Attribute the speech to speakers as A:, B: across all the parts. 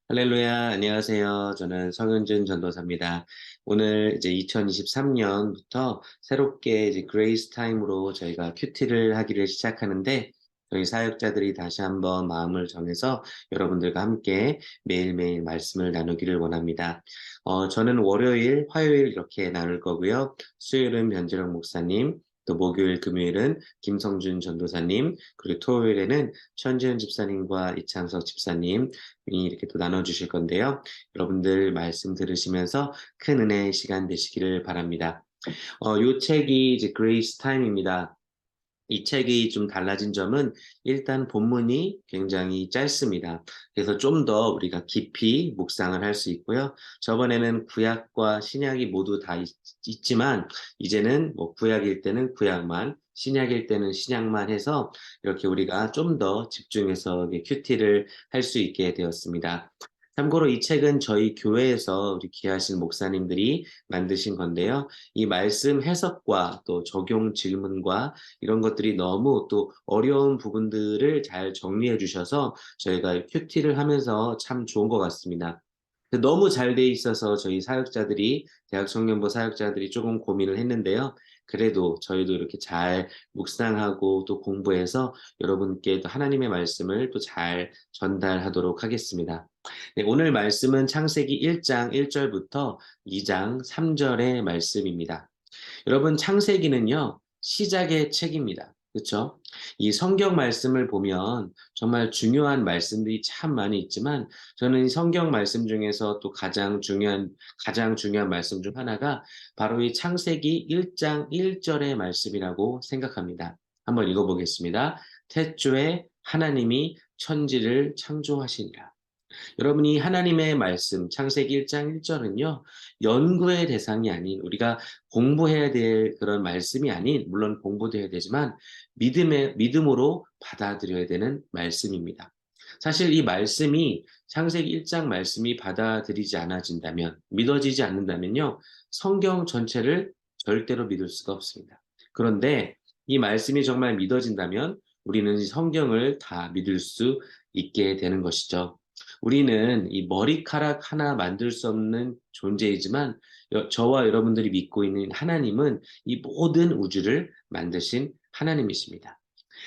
A: 할렐루야, 안녕하세요. 저는 성윤준 전도사입니다. 오늘 이제 2023년부터 새롭게 이제 그레이스 타임으로 저희가 큐티를 하기를 시작하는데, 저희 사역자들이 다시 한번 마음을 정해서 여러분들과 함께 매일매일 말씀을 나누기를 원합니다. 저는 월요일, 화요일 이렇게 나눌 거고요. 수요일은 변재령 목사님, 또 목요일, 금요일은 김성준 전도사님, 그리고 토요일에는 천지현 집사님과 이창석 집사님, 이렇게 또 나눠주실 건데요. 여러분들 말씀 들으시면서 큰 은혜의 시간 되시기를 바랍니다. 요 책이 이제 그레이스 타임입니다. 이 책이 좀 달라진 점은 일단 본문이 굉장히 짧습니다. 그래서 좀 더 우리가 깊이 묵상을 할 수 있고요. 저번에는 구약과 신약이 모두 다 있지만 이제는 뭐 구약일 때는 구약만, 신약일 때는 신약만 해서 이렇게 우리가 좀 더 집중해서 큐티를 할 수 있게 되었습니다. 참고로 이 책은 저희 교회에서 우리 귀하신 목사님들이 만드신 건데요. 이 말씀 해석과 또 적용 질문과 이런 것들이 너무 또 어려운 부분들을 잘 정리해 주셔서 저희가 큐티를 하면서 참 좋은 것 같습니다. 너무 잘 돼 있어서 저희 사역자들이, 대학 청년부 사역자들이 조금 고민을 했는데요. 그래도 저희도 이렇게 잘 묵상하고 또 공부해서 여러분께 또 하나님의 말씀을 또 잘 전달하도록 하겠습니다. 네, 오늘 말씀은 창세기 1장 1절부터 2장 3절의 말씀입니다. 여러분, 창세기는요, 시작의 책입니다. 그렇죠? 이 성경 말씀을 보면 정말 중요한 말씀들이 참 많이 있지만 저는 이 성경 말씀 중에서 또 가장 중요한 말씀 중 하나가 바로 이 창세기 1장 1절의 말씀이라고 생각합니다. 한번 읽어보겠습니다. 태초에 하나님이 천지를 창조하시니라. 여러분이 하나님의 말씀, 창세기 1장 1절은요, 연구의 대상이 아닌, 우리가 공부해야 될 그런 말씀이 아닌, 물론 공부도 해야 되지만, 믿음으로 받아들여야 되는 말씀입니다. 사실 이 말씀이, 창세기 1장 말씀이 받아들이지 않아진다면, 믿어지지 않는다면요, 성경 전체를 절대로 믿을 수가 없습니다. 그런데 이 말씀이 정말 믿어진다면, 우리는 이 성경을 다 믿을 수 있게 되는 것이죠. 우리는 이 머리카락 하나 만들 수 없는 존재이지만 저와 여러분들이 믿고 있는 하나님은 이 모든 우주를 만드신 하나님이십니다.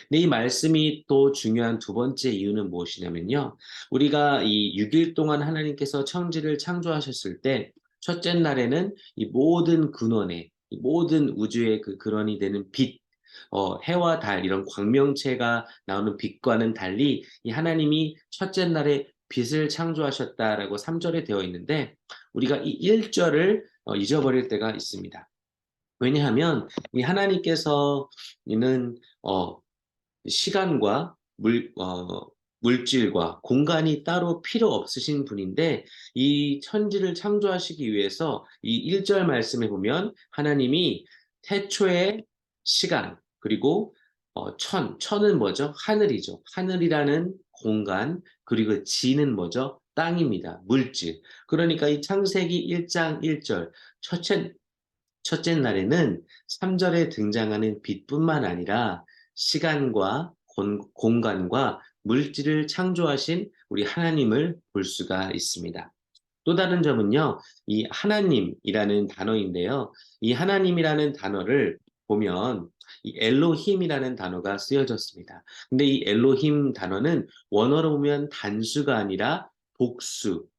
A: 근데 이 말씀이 또 중요한 두 번째 이유는 무엇이냐면요. 우리가 이 6일 동안 하나님께서 천지를 창조하셨을 때 첫째 날에는 이 모든 근원에 이 모든 우주의 그 근원이 되는 빛, 해와 달 이런 광명체가 나오는 빛과는 달리 이 하나님이 첫째 날에 빛을 창조하셨다라고 3절에 되어 있는데 우리가 이 1절을 잊어버릴 때가 있습니다. 왜냐하면 이 하나님께서는 시간과 물질과 공간이 따로 필요 없으신 분인데 이 천지를 창조하시기 위해서 이 1절 말씀에 보면 하나님이 태초의 시간 그리고 천은 뭐죠? 하늘이죠. 하늘이라는 공간 그리고 지는 뭐죠? 땅입니다. 물질. 그러니까 이 창세기 1장 1절 첫째 날에는 3절에 등장하는 빛뿐만 아니라 시간과 공간과 물질을 창조하신 우리 하나님을 볼 수가 있습니다. 또 다른 점은요, 이 하나님이라는 단어인데요. 이 하나님이라는 단어를 보면 이 엘로힘이라는 단어가 쓰여졌습니다. 근데 이 엘로힘 단어는 원어로 보면 단수가 아니라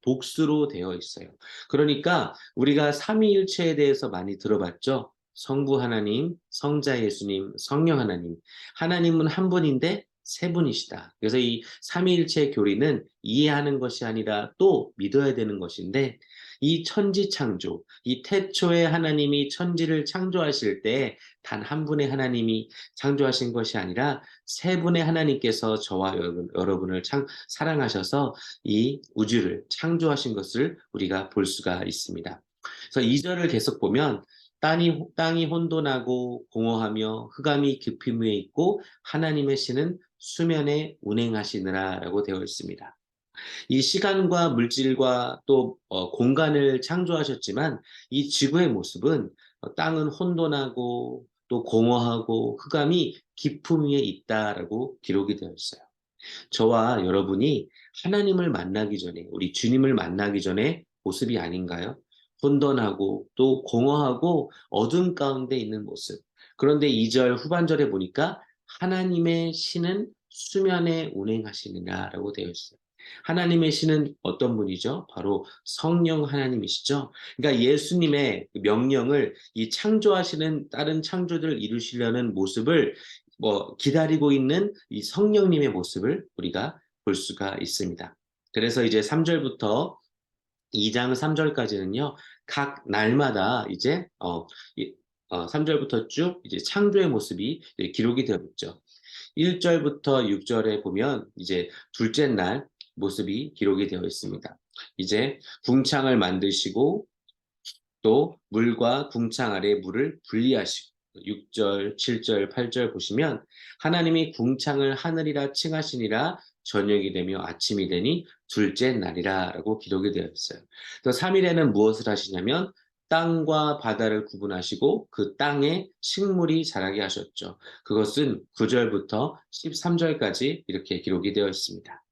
A: 복수로 되어 있어요. 그러니까 우리가 삼위일체에 대해서 많이 들어봤죠? 성부 하나님, 성자 예수님, 성령 하나님. 하나님은 한 분인데 세 분이시다. 그래서 이 삼위일체 교리는 이해하는 것이 아니라 또 믿어야 되는 것인데 이 천지 창조, 이 태초에 하나님이 천지를 창조하실 때 단 한 분의 하나님이 창조하신 것이 아니라 세 분의 하나님께서 저와 여러분을 사랑하셔서 이 우주를 창조하신 것을 우리가 볼 수가 있습니다. 그래서 2절을 계속 보면 땅이 혼돈하고 공허하며 흑암이 깊이 무에 있고 하나님의 신은 수면에 운행하시느라라고 되어 있습니다. 이 시간과 물질과 또 공간을 창조하셨지만 이 지구의 모습은 땅은 혼돈하고 또 공허하고 흑암이 깊음 위에 있다라고 기록이 되어 있어요. 저와 여러분이 하나님을 만나기 전에, 우리 주님을 만나기 전에 모습이 아닌가요? 혼돈하고 또 공허하고 어둠 가운데 있는 모습. 그런데 2절 후반절에 보니까 하나님의 신은 수면에 운행하시느냐라고 되어 있어요. 하나님의 신은 어떤 분이죠? 바로 성령 하나님이시죠. 그러니까 예수님의 그 명령을 이 창조하시는 다른 창조들을 이루시려는 모습을 기다리고 있는 이 성령님의 모습을 우리가 볼 수가 있습니다. 그래서 이제 3절부터 2장 3절까지는요, 각 날마다 이제, 3절부터 쭉 이제 창조의 모습이 이제 기록이 되어 있죠. 1절부터 6절에 보면 이제 둘째 날 모습이 기록이 되어 있습니다. 이제 궁창을 만드시고 또 물과 궁창 아래 물을 분리하시고 6절, 7절, 8절 보시면 하나님이 궁창을 하늘이라 칭하시니라 저녁이 되며 아침이 되니 둘째 날이라 라고 기록이 되어 있어요. 또 3일에는 무엇을 하시냐면 땅과 바다를 구분하시고 그 땅에 식물이 자라게 하셨죠. 그것은 9절부터 13절까지 이렇게 기록이 되어 있습니다.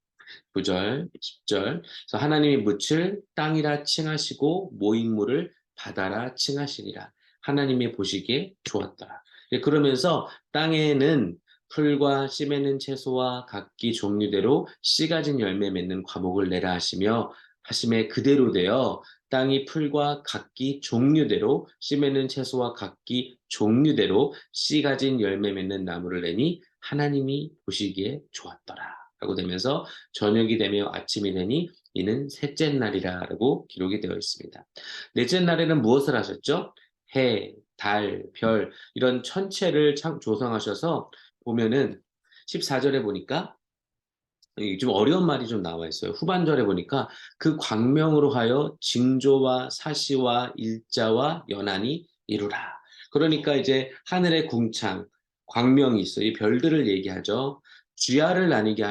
A: 9절, 10절. 그래서 하나님이 묻힐 땅이라 칭하시고 모임물을 바다라 칭하시니라. 하나님이 보시기에 좋았더라. 그러면서 땅에는 풀과 씨 맺는 채소와 각기 종류대로 씨 가진 열매 맺는 과목을 내라 하시며 하심에 그대로 되어 땅이 풀과 각기 종류대로 씨 맺는 채소와 각기 종류대로 씨 가진 열매 맺는 나무를 내니 하나님이 보시기에 좋았더라. 라고 되면서 저녁이 되며 아침이 되니 이는 셋째 날이라고 기록이 되어 있습니다. 넷째 날에는 무엇을 하셨죠? 해, 달, 별 이런 천체를 조성하셔서 보면은 14절에 보니까 좀 어려운 말이 좀 나와 있어요. 후반절에 보니까 그 광명으로 하여 징조와 사시와 일자와 연한이 이루라. 그러니까 이제 하늘의 궁창, 광명이 있어요. 이 별들을 얘기하죠. 주야를 나뉘게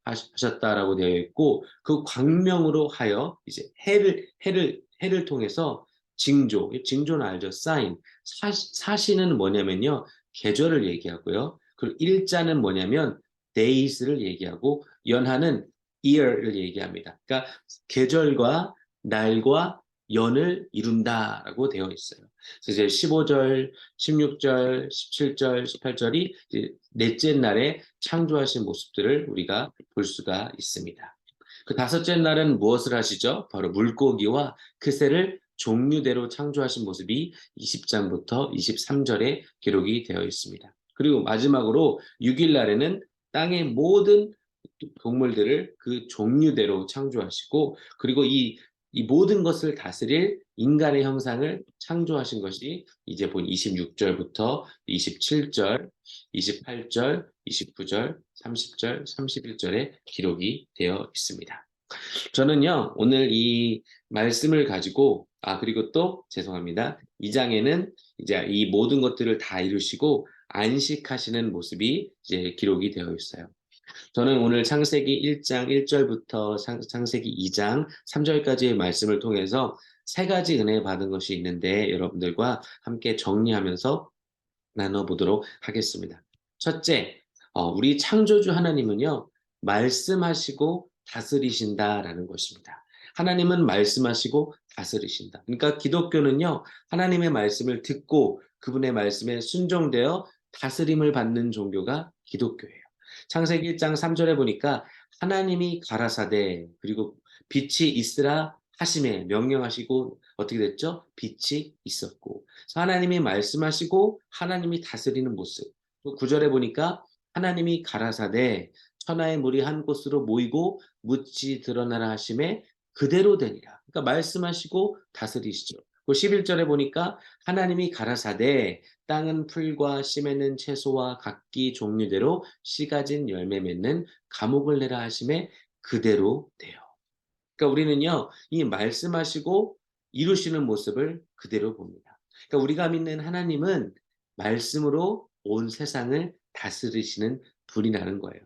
A: 하셨다라고 되어 있고 그 광명으로 하여 이제 해를 통해서 징조는 알죠. 사인. 사시는 뭐냐면요. 계절을 얘기하고요. 그리고 일자는 뭐냐면 days를 얘기하고 연하는 year를 얘기합니다. 그러니까 계절과 날과 연을 이룬다라고 되어 있어요. 그래서 이제 15절, 16절, 17절, 18절이 넷째 날에 창조하신 모습들을 우리가 볼 수가 있습니다. 그 다섯째 날은 무엇을 하시죠? 바로 물고기와 그 새를 종류대로 창조하신 모습이 20장부터 23절에 기록이 되어 있습니다. 그리고 마지막으로 6일 날에는 땅의 모든 동물들을 그 종류대로 창조하시고 그리고 이 모든 것을 다스릴 인간의 형상을 창조하신 것이 이제 본 26절부터 27절, 28절, 29절, 30절, 31절에 기록이 되어 있습니다. 저는요, 오늘 이 말씀을 가지고, 그리고 또, 죄송합니다. 이 장에는 이제 이 모든 것들을 다 이루시고 안식하시는 모습이 이제 기록이 되어 있어요. 저는 오늘 창세기 1장 1절부터 창세기 2장 3절까지의 말씀을 통해서 세 가지 은혜 받은 것이 있는데 여러분들과 함께 정리하면서 나눠보도록 하겠습니다. 첫째, 우리 창조주 하나님은요, 말씀하시고 다스리신다라는 것입니다. 하나님은 말씀하시고 다스리신다. 그러니까 기독교는요, 하나님의 말씀을 듣고 그분의 말씀에 순종되어 다스림을 받는 종교가 기독교예요. 창세기 1장 3절에 보니까 하나님이 가라사대 그리고 빛이 있으라 하심에 명령하시고 어떻게 됐죠? 빛이 있었고 하나님이 말씀하시고 하나님이 다스리는 모습. 또 9절에 보니까 하나님이 가라사대 천하의 물이 한 곳으로 모이고 묻지 드러나라 하심에 그대로 되니라. 그러니까 말씀하시고 다스리시죠. 그 11절에 보니까 하나님이 가라사대 땅은 풀과 씨 맺는 채소와 각기 종류대로 씨 가진 열매 맺는 감옥을 내라 하심에 그대로 돼요. 그러니까 우리는요, 이 말씀하시고 이루시는 모습을 그대로 봅니다. 그러니까 우리가 믿는 하나님은 말씀으로 온 세상을 다스리시는 분이라는 거예요.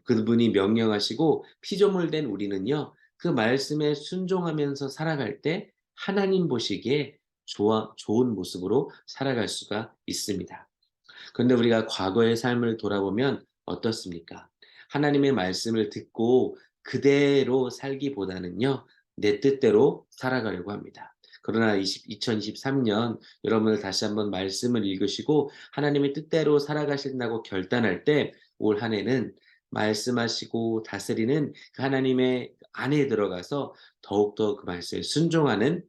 A: 그분이 명령하시고 피조물 된 우리는요, 그 말씀에 순종하면서 살아갈 때 하나님 보시기에 좋은 모습으로 살아갈 수가 있습니다. 그런데 우리가 과거의 삶을 돌아보면 어떻습니까? 하나님의 말씀을 듣고 그대로 살기보다는요, 내 뜻대로 살아가려고 합니다. 그러나 2023년 여러분들 다시 한번 말씀을 읽으시고 하나님의 뜻대로 살아가신다고 결단할 때 올 한 해는 말씀하시고 다스리는 그 하나님의 안에 들어가서 더욱더 그 말씀에 순종하는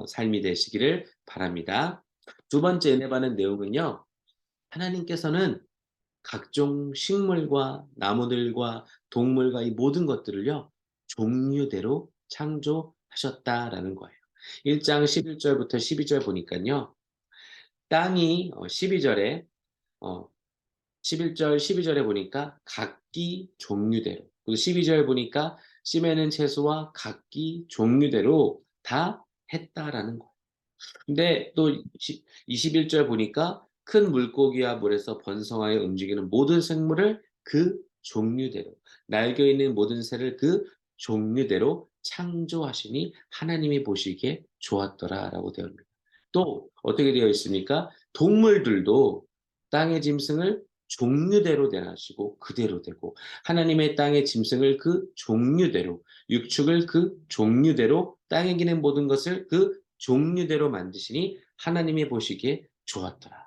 A: 삶이 되시기를 바랍니다. 두 번째 은혜 받는 내용은요. 하나님께서는 각종 식물과 나무들과 동물과 이 모든 것들을요. 종류대로 창조하셨다라는 거예요. 1장 11절부터 12절 보니까요. 땅이 12절에 11절 12절에 보니까 각기 종류대로, 그리고 12절 보니까 씨매는 채소와 각기 종류대로 다 했다라는 거예요. 근데 또 21절 보니까 큰 물고기와 물에서 번성하여 움직이는 모든 생물을 그 종류대로, 날개 있는 모든 새를 그 종류대로 창조하시니 하나님이 보시기에 좋았더라라고 되어 있습니다. 또 어떻게 되어 있습니까? 동물들도 땅의 짐승을 종류대로 내하시고 그대로 되고, 하나님의 땅의 짐승을 그 종류대로, 육축을 그 종류대로, 땅에 기는 모든 것을 그 종류대로 만드시니 하나님이 보시기에 좋았더라.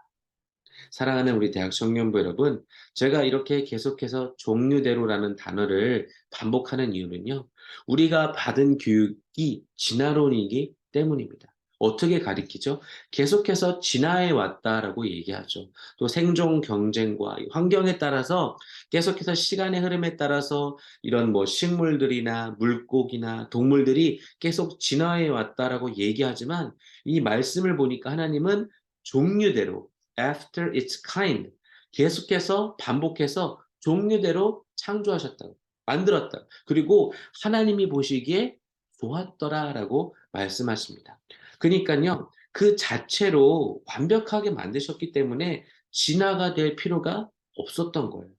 A: 사랑하는 우리 대학 청년부 여러분, 제가 이렇게 계속해서 종류대로라는 단어를 반복하는 이유는요, 우리가 받은 교육이 진화론이기 때문입니다. 어떻게 가리키죠? 계속해서 진화해 왔다라고 얘기하죠. 또 생존 경쟁과 환경에 따라서 계속해서 시간의 흐름에 따라서 이런 뭐 식물들이나 물고기나 동물들이 계속 진화해 왔다라고 얘기하지만, 이 말씀을 보니까 하나님은 종류대로, after its kind, 계속해서 반복해서 종류대로 창조하셨다고, 만들었다. 그리고 하나님이 보시기에 좋았더라라고 말씀하십니다. 그러니까요, 그 자체로 완벽하게 만드셨기 때문에 진화가 될 필요가 없었던 거예요.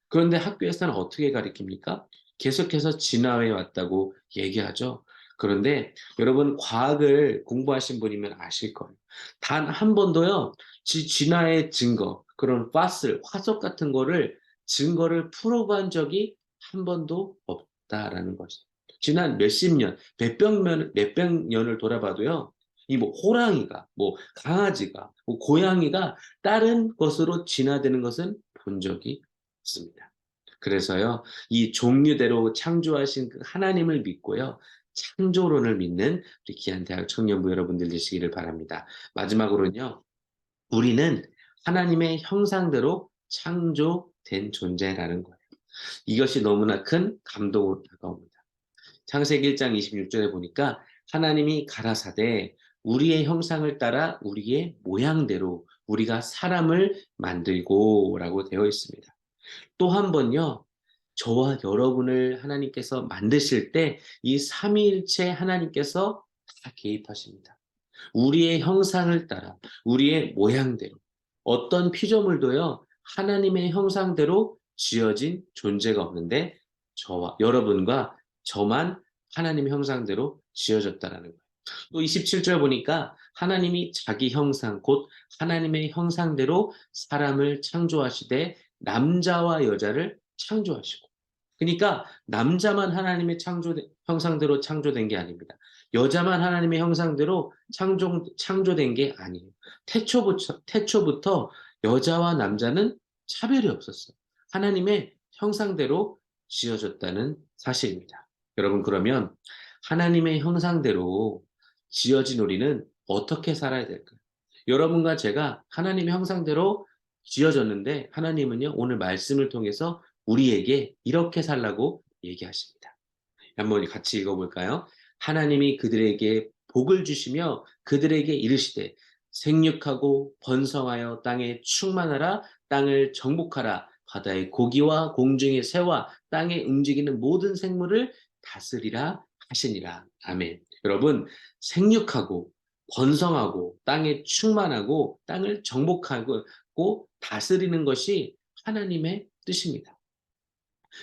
A: 그런데 학교에서는 어떻게 가르칩니까? 계속해서 진화해 왔다고 얘기하죠. 그런데 여러분, 과학을 공부하신 분이면 아실 거예요. 단 한 번도요, 진화의 증거, 그런 파슬, 화석 같은 거를, 증거를 풀어본 적이 한 번도 없다라는 것이죠. 지난 몇십 년, 몇백 년을 돌아봐도요, 이 뭐 호랑이가, 뭐 강아지가, 뭐 고양이가 다른 것으로 진화되는 것은 본 적이 없습니다. 그래서요, 이 종류대로 창조하신 그 하나님을 믿고요, 창조론을 믿는 우리 귀한 대학 청년부 여러분들 되시기를 바랍니다. 마지막으로는요, 우리는 하나님의 형상대로 창조된 존재라는 거예요. 이것이 너무나 큰 감동으로 다가옵니다. 창세기 1장 26절에 보니까 하나님이 가라사대 우리의 형상을 따라 우리의 모양대로 우리가 사람을 만들고 라고 되어 있습니다. 또 한 번요, 저와 여러분을 하나님께서 만드실 때 이 삼위일체 하나님께서 다 개입하십니다. 우리의 형상을 따라 우리의 모양대로, 어떤 피조물도요 하나님의 형상대로 지어진 존재가 없는데 저와 여러분과 저만 하나님의 형상대로 지어졌다라는 거예요. 또 27절 보니까 하나님이 자기 형상 곧 하나님의 형상대로 사람을 창조하시되 남자와 여자를 창조하시고, 그러니까 남자만 하나님의 형상대로 창조된 게 아닙니다. 여자만 하나님의 형상대로 창조된 게 아니에요. 태초부터 여자와 남자는 차별이 없었어요. 하나님의 형상대로 지어졌다는 사실입니다. 여러분, 그러면 하나님의 형상대로 지어진 우리는 어떻게 살아야 될까요? 여러분과 제가 하나님의 형상대로 지어졌는데 하나님은요, 오늘 말씀을 통해서 우리에게 이렇게 살라고 얘기하십니다. 한번 같이 읽어볼까요? 하나님이 그들에게 복을 주시며 그들에게 이르시되 생육하고 번성하여 땅에 충만하라, 땅을 정복하라, 바다의 고기와 공중의 새와 땅에 움직이는 모든 생물을 다스리라 하시니라. 아멘. 여러분, 생육하고 번성하고 땅에 충만하고 땅을 정복하고 다스리는 것이 하나님의 뜻입니다.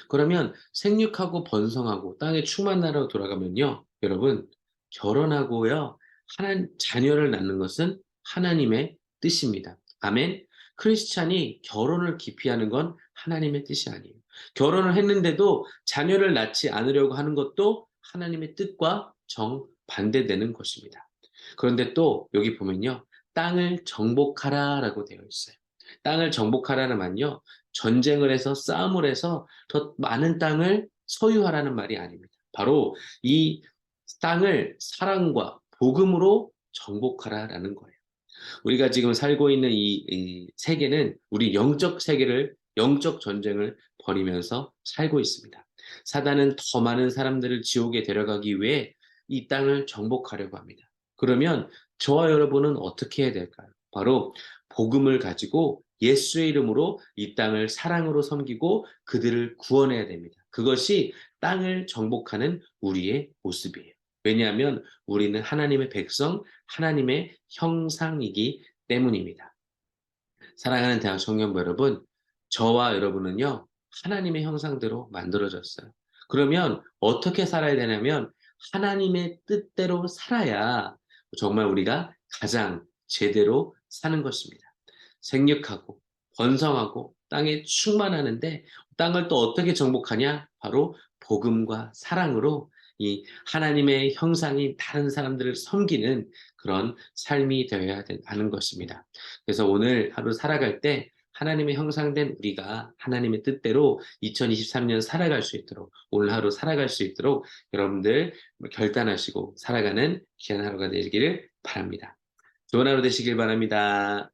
A: 그러면 생육하고 번성하고 땅에 충만하라고 돌아가면요, 여러분, 결혼하고요, 자녀를 낳는 것은 하나님의 뜻입니다. 아멘. 크리스찬이 결혼을 기피하는 건 하나님의 뜻이 아니에요. 결혼을 했는데도 자녀를 낳지 않으려고 하는 것도 하나님의 뜻과 정반대되는 것입니다. 그런데 또 여기 보면요. 땅을 정복하라라고 되어 있어요. 땅을 정복하라는 말은요. 전쟁을 해서 싸움을 해서 더 많은 땅을 소유하라는 말이 아닙니다. 바로 이 땅을 사랑과 복음으로 정복하라라는 거예요. 우리가 지금 살고 있는 이 세계는 우리 영적 세계를, 영적 전쟁을 벌이면서 살고 있습니다. 사단은 더 많은 사람들을 지옥에 데려가기 위해 이 땅을 정복하려고 합니다. 그러면 저와 여러분은 어떻게 해야 될까요? 바로 복음을 가지고 예수의 이름으로 이 땅을 사랑으로 섬기고 그들을 구원해야 됩니다. 그것이 땅을 정복하는 우리의 모습이에요. 왜냐하면 우리는 하나님의 백성, 하나님의 형상이기 때문입니다. 사랑하는 대학 청년부 여러분, 저와 여러분은요, 하나님의 형상대로 만들어졌어요. 그러면 어떻게 살아야 되냐면, 하나님의 뜻대로 살아야 정말 우리가 가장 제대로 사는 것입니다. 생육하고, 번성하고, 땅에 충만하는데, 땅을 또 어떻게 정복하냐? 바로 복음과 사랑으로 이 하나님의 형상인 다른 사람들을 섬기는 그런 삶이 되어야 하는 것입니다. 그래서 오늘 하루 살아갈 때 하나님의 형상된 우리가 하나님의 뜻대로 2023년 살아갈 수 있도록, 오늘 하루 살아갈 수 있도록 여러분들 결단하시고 살아가는 귀한 하루가 되시기를 바랍니다. 좋은 하루 되시길 바랍니다.